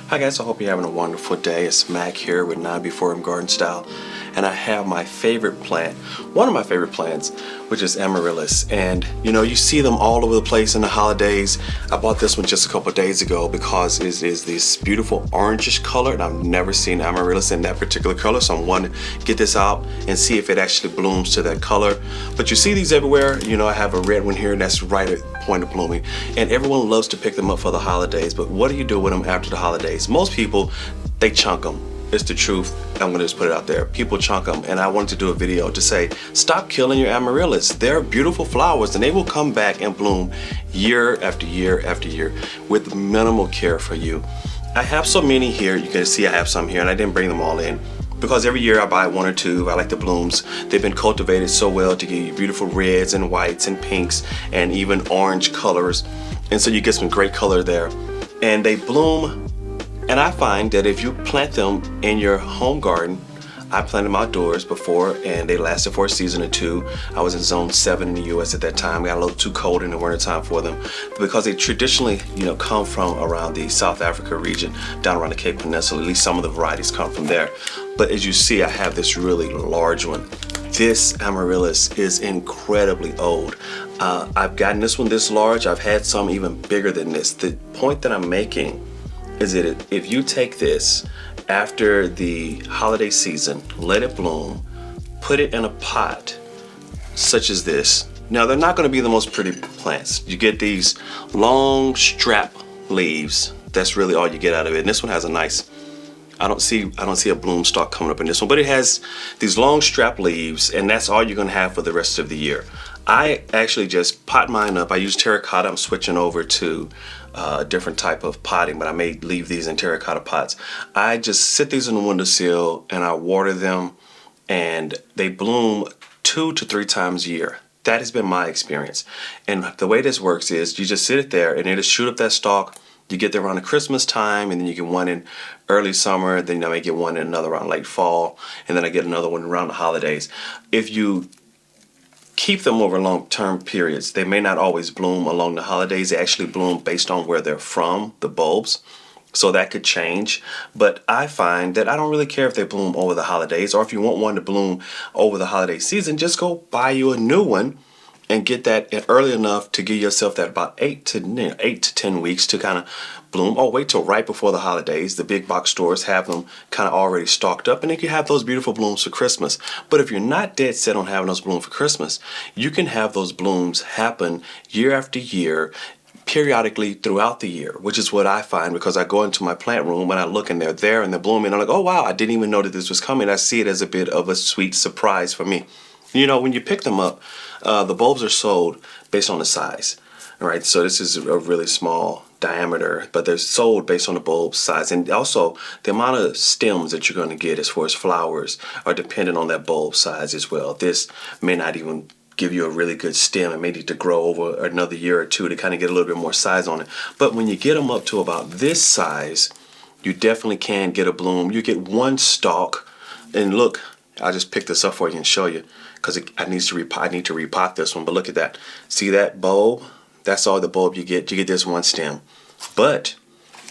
Hi guys, I hope you're having a wonderful day. It's Mac here with 9 Before Him Garden Style, and I have my favorite plant, one of my favorite plants, which is Amaryllis. And you know, you see them all over the place in the holidays. I bought this one just a couple days ago because it is this beautiful orangish color, and I've never seen Amaryllis in that particular color, so I'm wanting to get this out and see if it actually blooms to that color. But you see these everywhere. You know, I have a red one here that's right at the point of blooming, and everyone loves to pick them up for the holidays. But what do you do with them after the holidays? Most people, they chunk them. It's the truth. I'm gonna just put it out there. People chunk them, and I wanted to do a video to say, stop killing your Amaryllis. They're beautiful flowers, and they will come back and bloom year after year after year with minimal care for you. I have so many here. You can see I have some here, and I didn't bring them all in because every year I buy one or two. I like the blooms. They've been cultivated so well to give you beautiful reds and whites and pinks and even orange colors, and so you get some great color there, and they bloom. And I find that if you plant them in your home garden, I planted them outdoors before, and they lasted for a season or two. I was in zone 7 in the US at that time. Got a little too cold in the winter time for them because they traditionally, come from around the South Africa region, down around the Cape Peninsula. At least some of the varieties come from there. But as you see, I have this really large one. This Amaryllis is incredibly old. I've gotten this one this large. I've had some even bigger than this. The point that I'm making is that if you take this after the holiday season, let it bloom, put it in a pot such as this. Now, they're not going to be the most pretty plants. You get these long strap leaves. That's really all you get out of it. And this one has a nice, I don't see a bloom stalk coming up in this one, but it has these long strap leaves, and that's all you're going to have for the rest of the year. I actually just pot mine up. I use terracotta. I'm switching over to a different type of potting, but I may leave these in terracotta pots. I just sit these on the windowsill and I water them, and they bloom 2 to 3 times a year. That has been my experience. And the way this works is you just sit it there and it'll shoot up that stalk. You get there around the Christmas time, and then you get one in early summer, then I may get one in another around late fall, and then I get another one around the holidays. If you keep them over long-term periods, they may not always bloom along the holidays. They actually bloom based on where they're from, the bulbs. So that could change. But I find that I don't really care if they bloom over the holidays, or if you want one to bloom over the holiday season, just go buy you a new one and get that early enough to give yourself that about 8 to 10 weeks to kind of bloom. Or wait till right before the holidays. The big box stores have them kind of already stocked up, and then you have those beautiful blooms for Christmas. But if you're not dead set on having those blooms for Christmas, you can have those blooms happen year after year, periodically throughout the year, which is what I find, because I go into my plant room and I look and they're there and they're blooming. I'm like, oh wow, I didn't even know that this was coming. I see it as a bit of a sweet surprise for me. You know, when you pick them up, the bulbs are sold based on the size. All right, so this is a really small diameter, but they're sold based on the bulb size, and also the amount of stems that you're going to get as far as flowers are dependent on that bulb size as well. This may not even give you a really good stem. It may need to grow over another year or two to kind of get a little bit more size on it. But when you get them up to about this size, you definitely can get a bloom. You get one stalk, and look, I'll just pick this up for you and show you, because I need to repot this one. But look at that. See that bulb? That's all the bulb you get. You get this one stem. But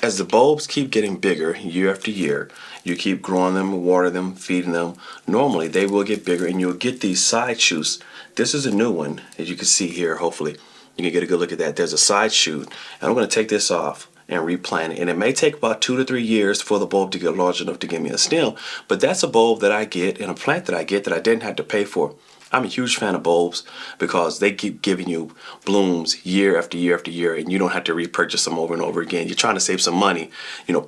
as the bulbs keep getting bigger year after year, you keep growing them, water them, feeding them, normally they will get bigger, and you'll get these side shoots. This is a new one, as you can see here. Hopefully you can get a good look at that. There's a side shoot, and I'm going to take this off and replant it. And it may take about 2 to 3 years for the bulb to get large enough to give me a stem, but that's a bulb that I get and a plant that I get that I didn't have to pay for. I'm a huge fan of bulbs because they keep giving you blooms year after year after year, and you don't have to repurchase them over and over again. You're trying to save some money,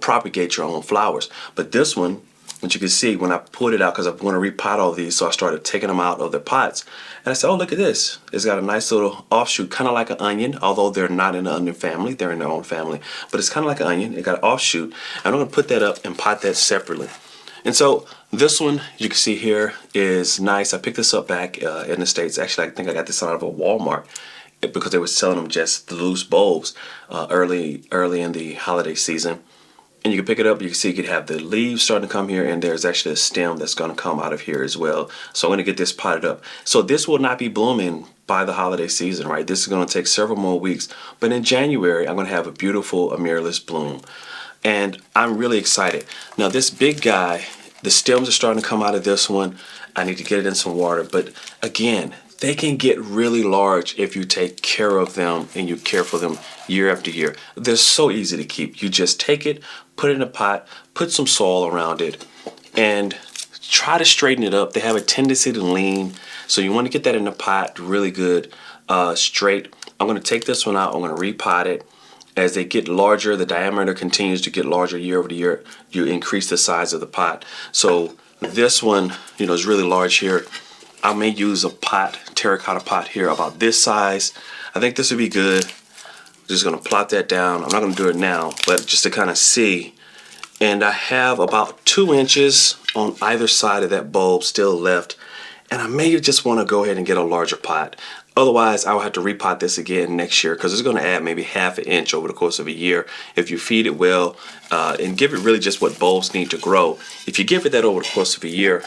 propagate your own flowers. But this one, which you can see when I pulled it out, because I want to repot all these, so I started taking them out of their pots. And I said, oh, look at this. It's got a nice little offshoot, kind of like an onion, although they're not in the onion family. They're in their own family. But it's kind of like an onion. It got an offshoot. And I'm going to put that up and pot that separately. And so this one, you can see here, is nice. I picked this up back in the States. Actually, I think I got this out of a Walmart because they were selling them just the loose bulbs early in the holiday season. And you can pick it up. You can see you could have the leaves starting to come here, and there's actually a stem that's going to come out of here as well. So I'm going to get this potted up. So this will not be blooming by the holiday season, right? This is going to take several more weeks. But in January, I'm going to have a beautiful Amaryllis bloom. and I'm really excited. Now this big guy, the stems are starting to come out of this one. I need to get it in some water, but again, they can get really large if you take care of them and you care for them year after year. They're so easy to keep. You just take it, put it in a pot, put some soil around it, and try to straighten it up. They have a tendency to lean, so you want to get that in the pot really good, straight. I'm going to take this one out. I'm going to repot it. As they get larger, the diameter continues to get larger year over year. You increase the size of the pot. So this one, you know, is really large here. I may use a pot, terracotta pot here about this size. I think this would be good. I'm just going to plot that down. I'm not going to do it now, but just to kind of see. And I have about 2 inches on either side of that bulb still left. And I may just want to go ahead and get a larger pot. Otherwise, I will have to repot this again next year because it's going to add maybe ½ an inch over the course of a year if you feed it well and give it really just what bulbs need to grow. If you give it that over the course of a year,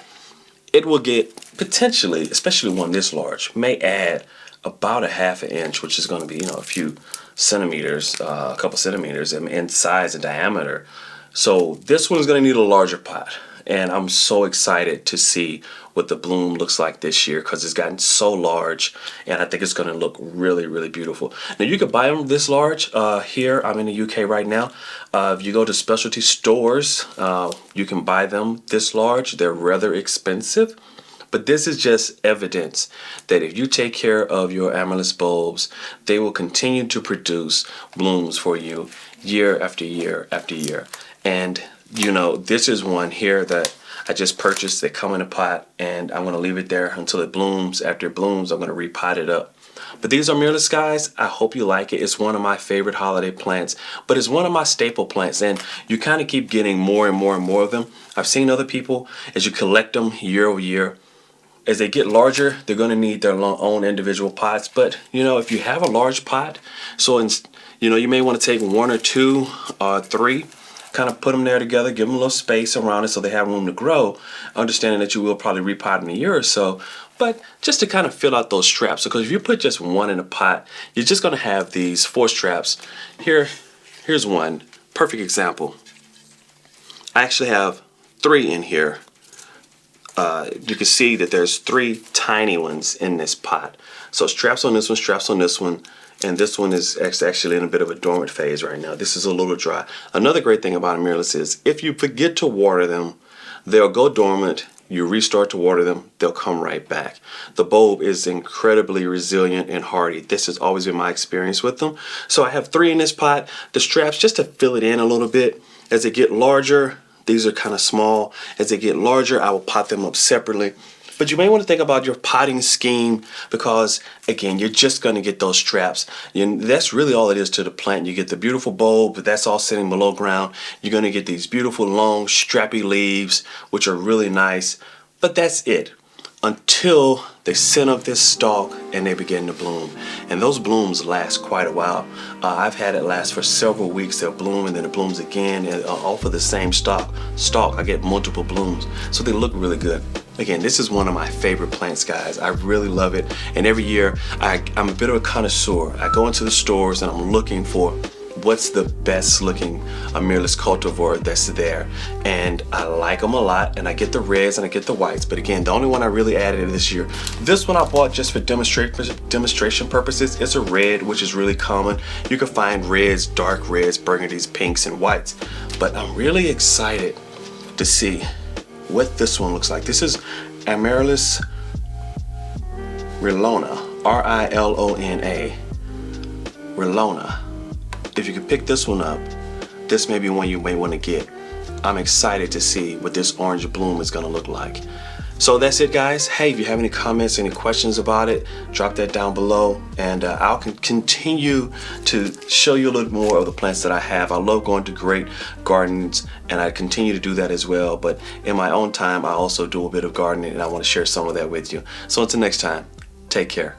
it will get potentially, especially one this large, may add about ½ an inch, which is going to be, you know, a few centimeters, a couple centimeters in size and diameter. So this one is going to need a larger pot. And I'm so excited to see what the bloom looks like this year because it's gotten so large, and I think it's going to look really, really beautiful. Now you can buy them this large here. I'm in the UK right now. If you go to specialty stores, you can buy them this large. They're rather expensive, but this is just evidence that if you take care of your amaryllis bulbs, they will continue to produce blooms for you year after year after year. And you know, this is one here that I just purchased. They come in a pot, and I'm going to leave it there until it blooms. After it blooms, I'm going to repot it up. But these are Amaryllis, guys. I hope you like it. It's one of my favorite holiday plants, but it's one of my staple plants, and you kind of keep getting more and more and more of them. I've seen other people, as you collect them year over year, as they get larger, they're going to need their own individual pots. But, you know, if you have a large pot, you know, you may want to take 1 or 2 or 3, kind of put them there together, give them a little space around it so they have room to grow, understanding that you will probably repot in a year or so, but just to kind of fill out those straps. Because if you put just 1 in a pot, you're just going to have these 4 straps. Here's one perfect example. I actually have 3 in here. You can see that there's 3 tiny ones in this pot. So straps on this one, straps on this one, and this one is actually in a bit of a dormant phase right now. This is a little dry. Another great thing about Amaryllis is if you forget to water them, they'll go dormant. You restart to water them, they'll come right back. The bulb is incredibly resilient and hardy. This has always been my experience with them. So I have 3 in this pot. The straps, just to fill it in a little bit. As they get larger, these are kind of small. As they get larger, I will pot them up separately. But you may want to think about your potting scheme because, again, you're just going to get those straps. That's really all it is to the plant. You get the beautiful bulb, but that's all sitting below ground. You're going to get these beautiful, long, strappy leaves, which are really nice. But that's it until they send up this stalk and they begin to bloom. And those blooms last quite a while. I've had it last for several weeks. They'll bloom and then it blooms again. And off of the same stalk, I get multiple blooms. So they look really good. Again, this is one of my favorite plants, guys. I really love it. And every year, I'm a bit of a connoisseur. I go into the stores and I'm looking for what's the best looking Amaryllis cultivar that's there. And I like them a lot. And I get the reds and I get the whites. But again, the only one I really added this year, this one I bought just for demonstration purposes. It's a red, which is really common. You can find reds, dark reds, burgundies, pinks, and whites. But I'm really excited to see what this one looks like. This is Amaryllis Rilona, R-I-L-O-N-A, Rilona. If you can pick this one up, this may be one you may want to get. I'm excited to see what this orange bloom is going to look like. So that's it, guys. Hey, if you have any comments, any questions about it, drop that down below, and I'll continue to show you a little more of the plants that I have. I love going to great gardens, and I continue to do that as well. But in my own time, I also do a bit of gardening, and I want to share some of that with you. So until next time, take care.